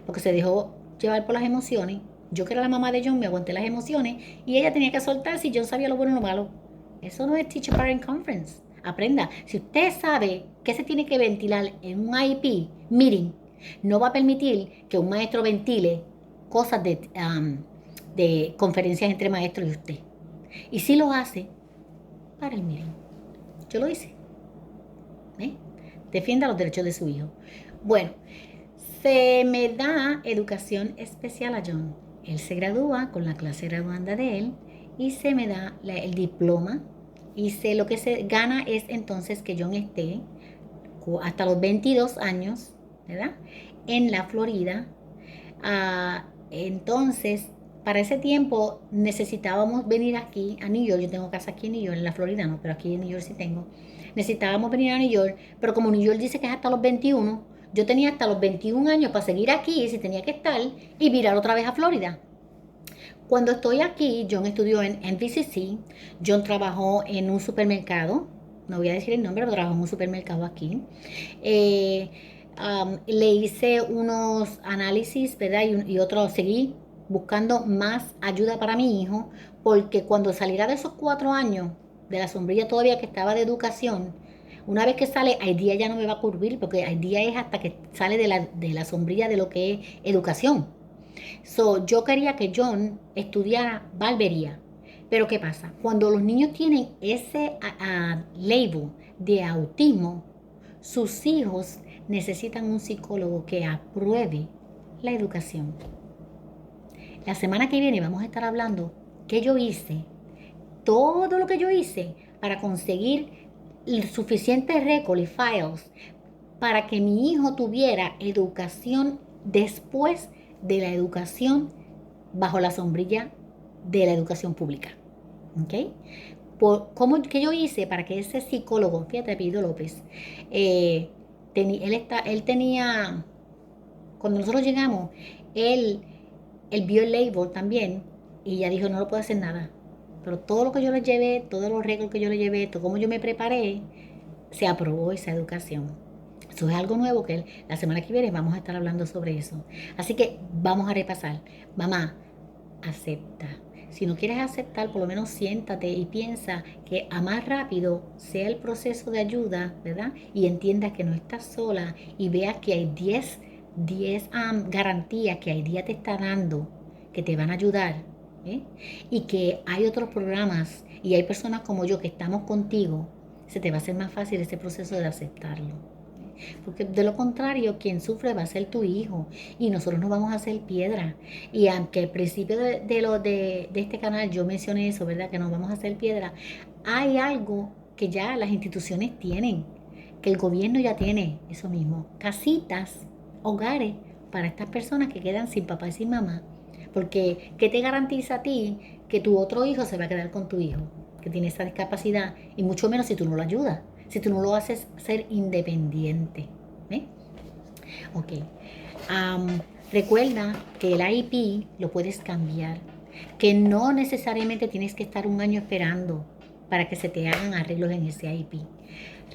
A: porque se dejó llevar por las emociones. Yo que era la mamá de John me aguanté las emociones y ella tenía que soltar si John sabía lo bueno y lo malo. Eso no es Teacher Parent Conference. Aprenda, si usted sabe que se tiene que ventilar en un IEP meeting, no va a permitir que un maestro ventile cosas de conferencias entre maestros y usted. Y si lo hace, para el meeting. Yo lo hice. Defienda los derechos de su hijo. Bueno, se me da educación especial a John. Él se gradúa con la clase graduanda de él y se me da el diploma. Y lo que se gana es entonces que John esté hasta los 22 años, ¿verdad? En la Florida. Entonces, para ese tiempo necesitábamos venir aquí a New York. Yo tengo casa aquí en New York, en la Florida no, pero aquí en New York sí tengo. Necesitábamos venir a New York, pero como New York dice que es hasta los 21, yo tenía hasta los 21 años para seguir aquí, si tenía que estar, y virar otra vez a Florida. Cuando estoy aquí, John estudió en NVCC, John trabajó en un supermercado, no voy a decir el nombre, pero trabajó en un supermercado aquí. Le hice unos análisis, ¿verdad? Y otros, seguí buscando más ayuda para mi hijo, porque cuando saliera de esos 4 años, de la sombrilla todavía que estaba de educación, una vez que sale, IDEA ya no me va a cubrir, porque IDEA es hasta que sale de la sombrilla de lo que es educación. Yo quería que John estudiara barbería. Pero ¿qué pasa? Cuando los niños tienen ese label de autismo, sus hijos necesitan un psicólogo que apruebe la educación. La semana que viene vamos a estar hablando qué yo hice, todo lo que yo hice para conseguir el suficiente récord y files para que mi hijo tuviera educación después de la educación bajo la sombrilla de la educación pública. ¿Ok? ¿Qué yo hice para que ese psicólogo, fíjate, apellido López, él tenía, cuando nosotros llegamos, él, él vio el label también y ya dijo, no lo puedo hacer nada. Pero todo lo que yo le llevé, todos los récords que yo le llevé, todo como yo me preparé, se aprobó esa educación. Eso es algo nuevo que la semana que viene vamos a estar hablando sobre eso. Así que vamos a repasar. Mamá, acepta. Si no quieres aceptar, por lo menos siéntate y piensa que a más rápido sea el proceso de ayuda, ¿verdad? Y entiendas que no estás sola y veas que hay 10 garantías que IDEA te está dando que te van a ayudar. Y que hay otros programas y hay personas como yo que estamos contigo, se te va a hacer más fácil ese proceso de aceptarlo. Porque de lo contrario, quien sufre va a ser tu hijo y nosotros nos vamos a hacer piedra. Y aunque al principio de este canal yo mencioné eso, ¿verdad? Que nos vamos a hacer piedra, hay algo que ya las instituciones tienen, que el gobierno ya tiene, eso mismo, casitas, hogares para estas personas que quedan sin papá y sin mamá. Porque, ¿qué te garantiza a ti que tu otro hijo se va a quedar con tu hijo, que tiene esa discapacidad? Y mucho menos si tú no lo ayudas, si tú no lo haces ser independiente. Ok. Recuerda que el IEP lo puedes cambiar, que no necesariamente tienes que estar un año esperando. para que se te hagan arreglos en ese IP.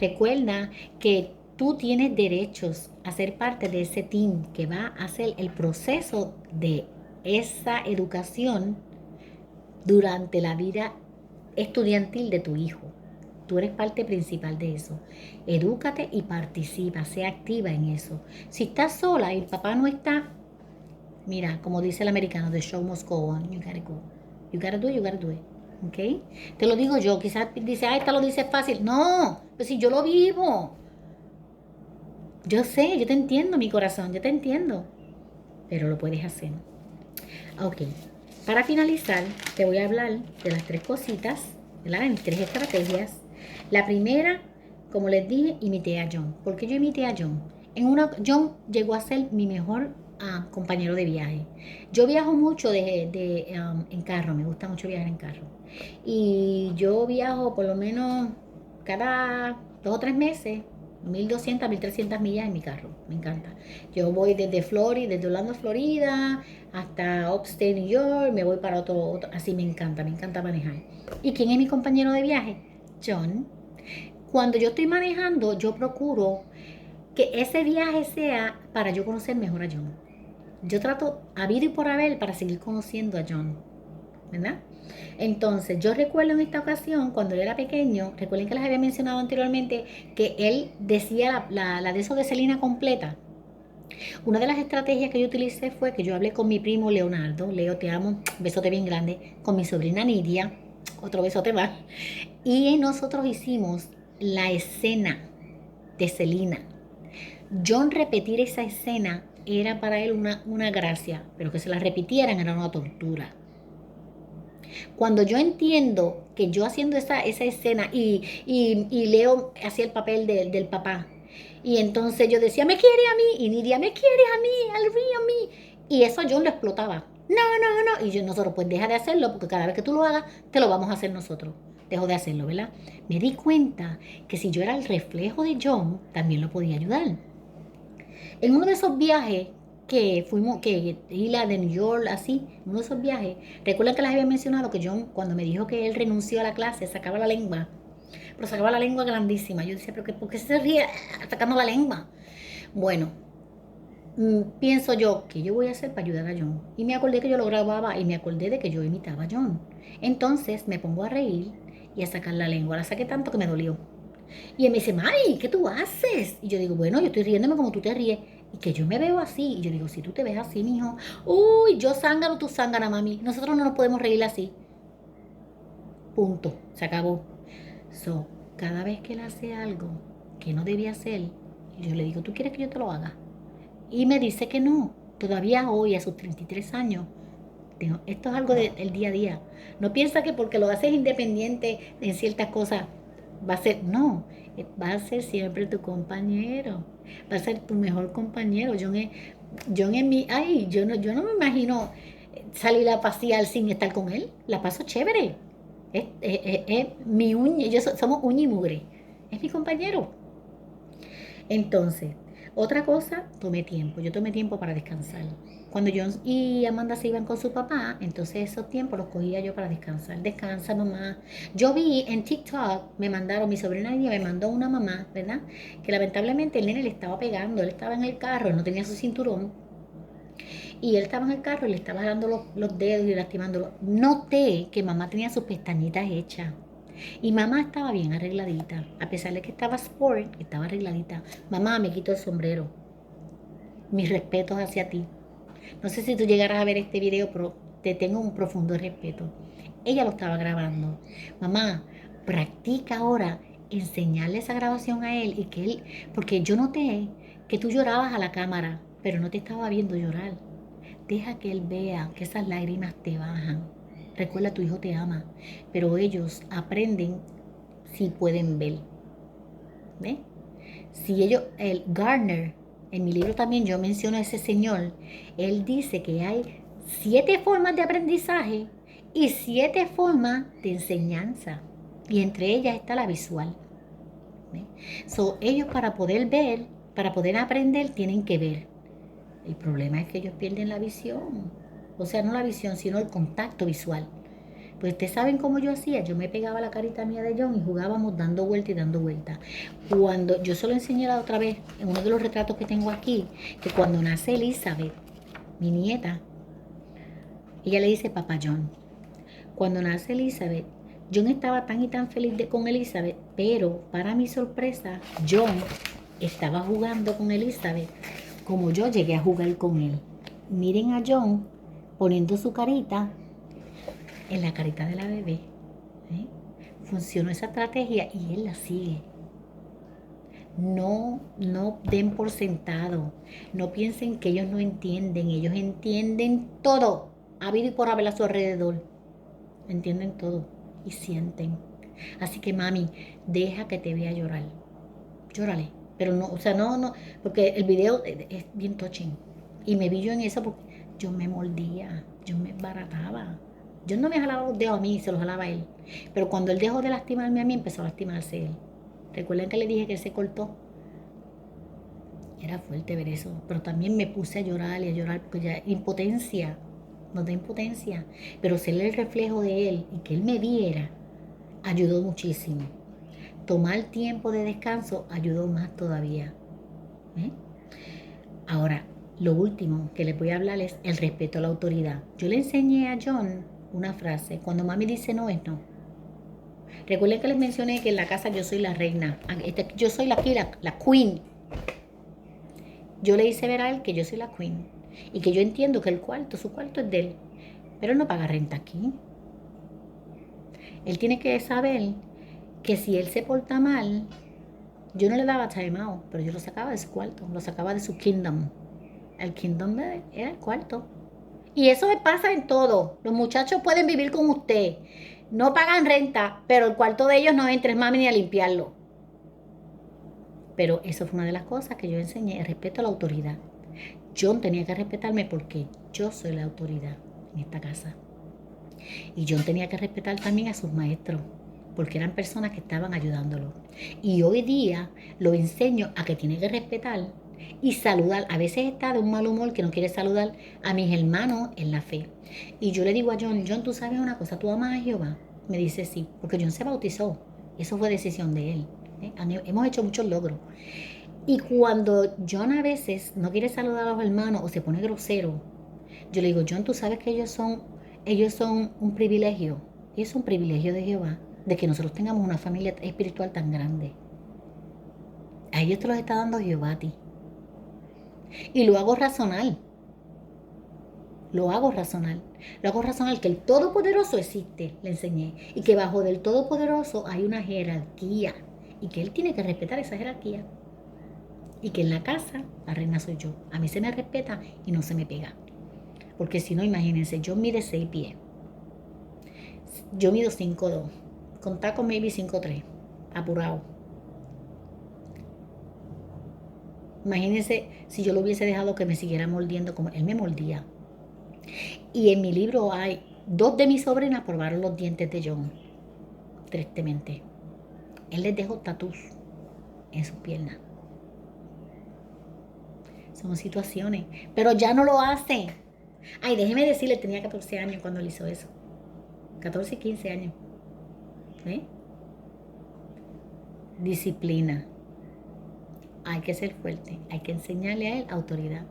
A: Recuerda que tú tienes derechos a ser parte de ese team que va a hacer el proceso de esa educación durante la vida estudiantil de tu hijo. Tú eres parte principal de eso. Edúcate y participa, sea activa en eso. Si estás sola y el papá no está, mira, como dice el americano, the show must go on. You gotta go. You gotta do it, you gotta do it. ¿Ok? Te lo digo yo. Quizás dice, ay, esta lo dice fácil. No, pues si yo lo vivo. Yo sé, yo te entiendo, mi corazón, yo te entiendo. Pero lo puedes hacer. Ok. Para finalizar, te voy a hablar de las 3 cositas, ¿verdad? En 3 estrategias. La primera, como les dije, imité a John. ¿Por qué yo imité a John? John llegó a ser mi mejor compañero de viaje. Yo viajo mucho en carro, me gusta mucho viajar en carro. Y yo viajo por lo menos cada 2 o 3 meses, 1200, 1300 millas en mi carro, me encanta. Yo voy desde Orlando, Florida, hasta Upstate, New York, me voy para otro, así me encanta manejar. ¿Y quién es mi compañero de viaje? John. Cuando yo estoy manejando, yo procuro que ese viaje sea para yo conocer mejor a John. Yo trato a vida y por haber para seguir conociendo a John, ¿verdad? Entonces, yo recuerdo en esta ocasión, cuando él era pequeño, recuerden que les había mencionado anteriormente que él decía la de eso de Selena completa. Una de las estrategias que yo utilicé fue que yo hablé con mi primo Leonardo, Leo, te amo, besote bien grande, con mi sobrina Nidia, otro besote más, y nosotros hicimos la escena de Selena. John repetir esa escena era para él una gracia, pero que se la repitieran era una tortura. Cuando yo entiendo que yo haciendo esa escena y Leo hacía el papel del papá, y entonces yo decía, me quiere a mí, y Nidia, me quiere a mí, a mí, y eso a John lo explotaba. No, y nosotros, pues deja de hacerlo, porque cada vez que tú lo hagas, te lo vamos a hacer nosotros. Dejo de hacerlo, ¿verdad? Me di cuenta que si yo era el reflejo de John, también lo podía ayudar. En uno de esos viajes que fuimos, que Isla de New York, así, uno de esos viajes, recuerden que les había mencionado que John, cuando me dijo que él renunció a la clase, sacaba la lengua, pero sacaba la lengua grandísima. Yo decía, pero ¿por qué se ríe sacando la lengua? Bueno, pienso yo, ¿qué yo voy a hacer para ayudar a John? Y me acordé que yo lo grababa y me acordé de que yo imitaba a John. Entonces me pongo a reír y a sacar la lengua. La saqué tanto que me dolió. Y él me dice, Mari, ¿qué tú haces? Y yo digo, bueno, yo estoy riéndome como tú te ríes. Y que yo me veo así. Y yo digo, si tú te ves así, mijo. Uy, yo zángano, tú zángana, mami. Nosotros no nos podemos reír así. Punto. Se acabó. So, cada vez que él hace algo que no debía hacer, yo le digo, ¿tú quieres que yo te lo haga? Y me dice que no. Todavía hoy, a sus 33 años, esto es algo del día a día. No piensa que porque lo haces independiente en ciertas cosas va a ser, no, va a ser siempre tu compañero, va a ser tu mejor compañero. John es mi, ay, yo no me imagino salir a pasear sin estar con él, la paso chévere. Es mi uña, somos uña y mugre, es mi compañero. Entonces, otra cosa, tomé tiempo. Yo tomé tiempo para descansar. Cuando John y Amanda se iban con su papá, entonces esos tiempos los cogía yo para descansar. Descansa, mamá. Yo vi en TikTok, mi sobrina niña me mandó una mamá, ¿verdad? Que lamentablemente el nene le estaba pegando. Él estaba en el carro, él no tenía su cinturón. Y él estaba en el carro y le estaba dando los dedos y lastimándolo. Noté que mamá tenía sus pestañitas hechas. Y mamá estaba bien arregladita. A pesar de que estaba sport, estaba arregladita. Mamá, me quito el sombrero. Mis respetos hacia ti. No sé si tú llegarás a ver este video, pero te tengo un profundo respeto. Ella lo estaba grabando. Mamá, practica ahora enseñarle esa grabación a él y que él, porque yo noté que tú llorabas a la cámara, pero no te estaba viendo llorar. Deja que él vea que esas lágrimas te bajan. Recuerda, tu hijo te ama, pero ellos aprenden si pueden ver. ¿Ves? Si ellos, el Gardner, en mi libro también yo menciono a ese señor, él dice que hay 7 formas de aprendizaje y 7 formas de enseñanza. Y entre ellas está la visual. ¿Ves? So, ellos para poder ver, para poder aprender, tienen que ver. El problema es que ellos pierden la visión. O sea, no la visión, sino el contacto visual. Pues ustedes saben cómo yo hacía. Yo me pegaba la carita mía de John y jugábamos dando vuelta y dando vuelta. Cuando yo se lo enseñé la otra vez, en uno de los retratos que tengo aquí, que cuando nace Elizabeth, mi nieta, ella le dice Papá John. Cuando nace Elizabeth, John estaba tan y tan feliz con Elizabeth, pero para mi sorpresa, John estaba jugando con Elizabeth como yo llegué a jugar con él. Miren a John poniendo su carita en la carita de la bebé. ¿Eh? Funcionó esa estrategia y él la sigue. No den por sentado. No piensen que ellos no entienden. Ellos entienden todo. Habido y por haber a su alrededor. Entienden todo y sienten. Así que mami, deja que te vea llorar. Llórale. Pero no, o sea, no, porque el video es bien touching. Y me vi yo en eso porque yo me mordía, yo me embarataba. Yo no me jalaba los dedos a mí, se los jalaba a él. Pero cuando él dejó de lastimarme a mí, empezó a lastimarse él. ¿Recuerden que le dije que él se cortó? Era fuerte ver eso. Pero también me puse a llorar y a llorar porque ya impotencia, nos da impotencia. Pero ser el reflejo de él y que él me viera, ayudó muchísimo. Tomar tiempo de descanso ayudó más todavía. ¿Eh? Ahora, lo último que les voy a hablar es el respeto a la autoridad. Yo le enseñé a John una frase. Cuando mami dice no es no. Recuerden que les mencioné que en la casa yo soy la reina. Yo soy la queen. Yo le hice ver a él que yo soy la queen. Y que yo entiendo que su cuarto es de él. Pero él no paga renta aquí. Él tiene que saber que si él se porta mal, yo no le daba time out, pero yo lo sacaba de su cuarto, lo sacaba de su kingdom. El kingdom de él era el cuarto. Y eso pasa en todo. Los muchachos pueden vivir con usted. No pagan renta, pero el cuarto de ellos no entres mami ni a limpiarlo. Pero eso fue una de las cosas que yo enseñé, el respeto a la autoridad. John tenía que respetarme porque yo soy la autoridad en esta casa. Y John tenía que respetar también a sus maestros, porque eran personas que estaban ayudándolo. Y hoy día lo enseño a que tiene que respetar y saludar. A veces está de un mal humor que no quiere saludar a mis hermanos en la fe. Y yo le digo a John, ¿tú sabes una cosa? ¿Tú amas a Jehová? Me dice sí, porque John se bautizó. Eso fue decisión de él. Hemos hecho muchos logros. Y cuando John a veces no quiere saludar a los hermanos o se pone grosero, yo le digo, John, ¿tú sabes que ellos son un privilegio? Y es un privilegio de Jehová, de que nosotros tengamos una familia espiritual tan grande. A ellos te los está dando Jehová a ti. Y lo hago razonar. Lo hago razonar que el Todopoderoso existe, le enseñé. Y que bajo del Todopoderoso hay una jerarquía. Y que él tiene que respetar esa jerarquía. Y que en la casa la reina soy yo. A mí se me respeta y no se me pega. Porque si no, imagínense, yo mide 6 pies. Yo mido 5'2". Con taco maybe 5'3". Apurado. Imagínense si yo lo hubiese dejado que me siguiera mordiendo como él me mordía. Y en mi libro hay 2 de mis sobrinas probaron los dientes de John. Tristemente. Él les dejó tatús en sus piernas. Son situaciones. Pero ya no lo hace. Ay, déjeme decirle, tenía 14 años cuando él hizo eso. 14 y 15 años. ¿Eh? Disciplina. Hay que ser fuerte. Hay que enseñarle a él autoridad.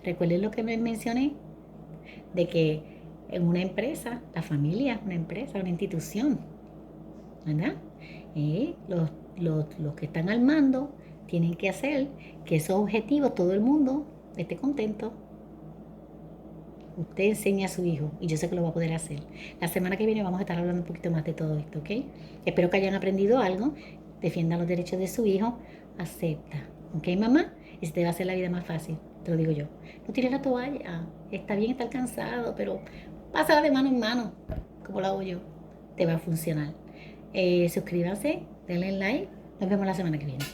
A: Recuerden lo que me mencioné. De que en una empresa, la familia es una empresa, una institución. ¿Verdad? Los que están al mando tienen que hacer que esos objetivos todo el mundo esté contento. Usted enseña a su hijo y yo sé que lo va a poder hacer. La semana que viene vamos a estar hablando un poquito más de todo esto, ¿ok? Espero que hayan aprendido algo. Defiendan los derechos de su hijo. Acepta, ¿ok, mamá? Y se te va a hacer la vida más fácil, te lo digo yo. No tires la toalla. Está bien estar cansado, pero pásala de mano en mano, como lo hago yo. Te va a funcionar. Suscríbanse, denle like. Nos vemos la semana que viene.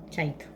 A: Chaito.